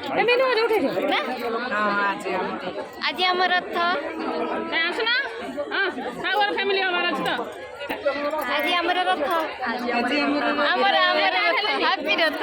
आज आम रथ आसना हाँ फैमिली हमार अच्छी तो आज आमर रथ आमर रथ हैप्पी रथ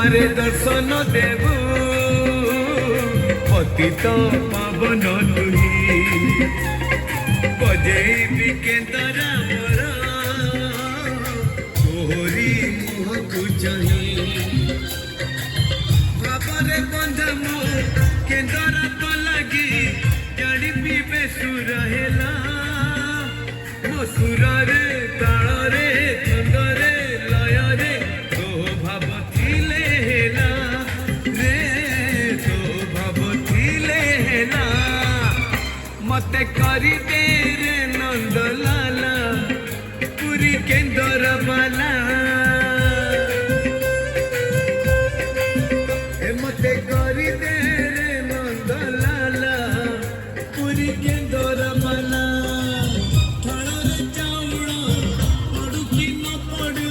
द्वारे दर्शन देवु पतित पावन तुही बजेबी केन्दरा मोर तोहरी मुह को चाही बाबरे बंधा मो केन्दरा तो लगी जानी पीबे सुर हेला मो सुर रे ताल रे छंद रे लय रे तो भाव थिले हेला रे तो भाव थिले हेला मते करी दे रे नंदलाला पुरी केन्दर बाला मते करी दे रे नंदलाला पुरी केन्दर बाला थाଳରେ ଚାଉଳ ପଡୁ କି ନ ପଡୁ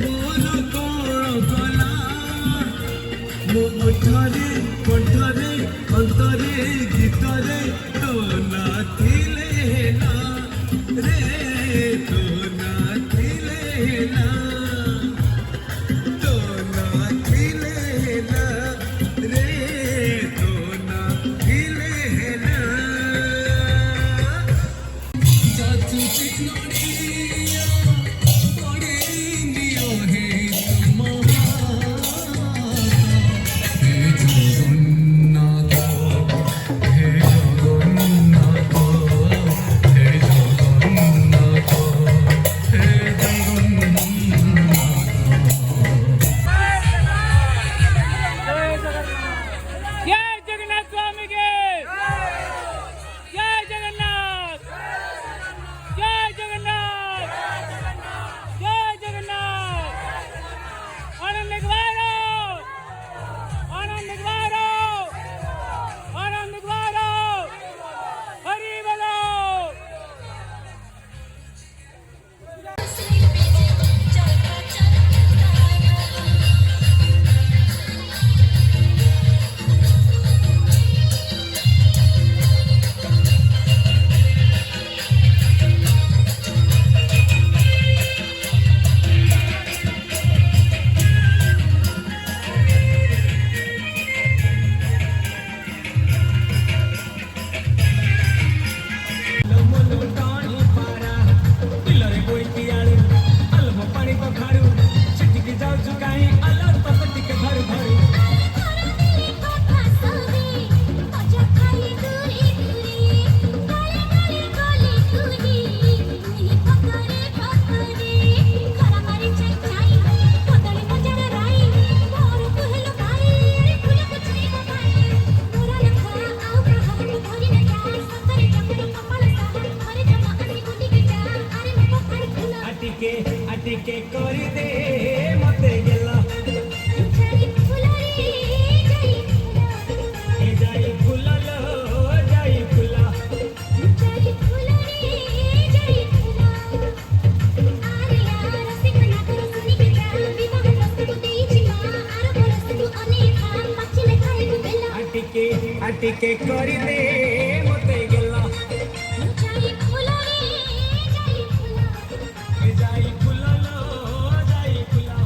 ମୋର କଣ କଲା ମୋ ଓଠରେ କଣ୍ଠରେ ଅନ୍ତରେ ଗୀତରେ ତୋ ନା ଥିଲେ ହେଲା ରେ ତୋ ନା ଥିଲେ ହେଲା ତୋ ନା ଥିଲେ ହେଲା ରେ ତୋ ନା ଥିଲେ ହେଲା जातु चिकनोड़िया पड़े दियो हे तुम्हारा हे जगन्नाथ हे जगन्नाथ हे जगन्नाथ हे जगन्नाथ जय जगन्नाथ स्वामी के जय जगन्नाथ जय जगन्नाथ जय जगन्नाथ आनंद द्वारो आनंद द्वारो आनंद द्वारो हरि बोलो अटिके करी दे मते गेला जाई फुला जाई फुला अटिके करी दे मते गेला जाई फुला जाई फुला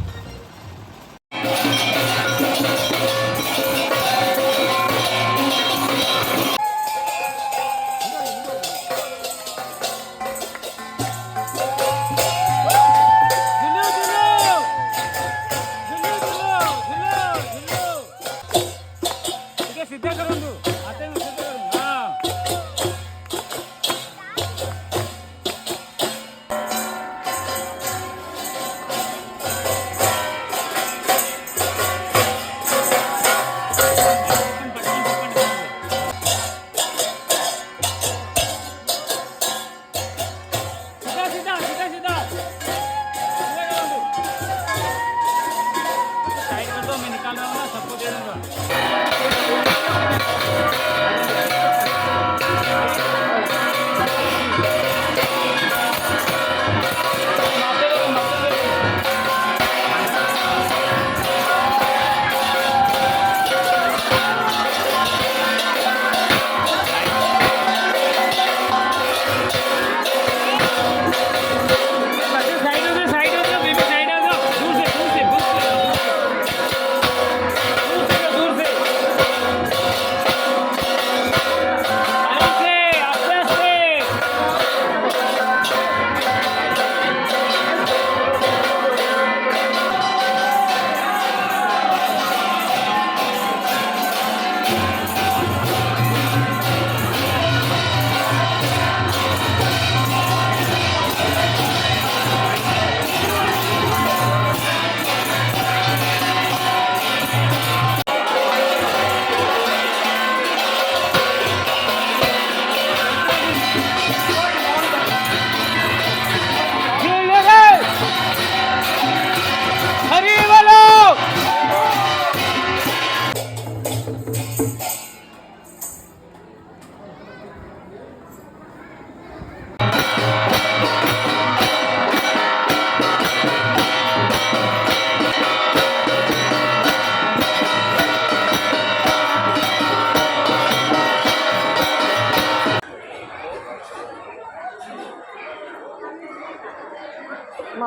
सीधा करूँ हाथ में सीधा करूँ हाँ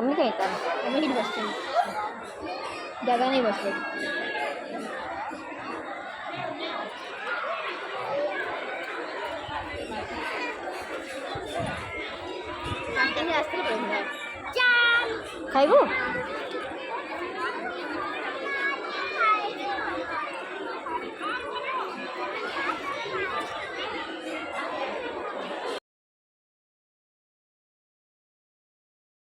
मम्मी काय येतात मम्मी नीट बसते दादा नाही बसले खाइबू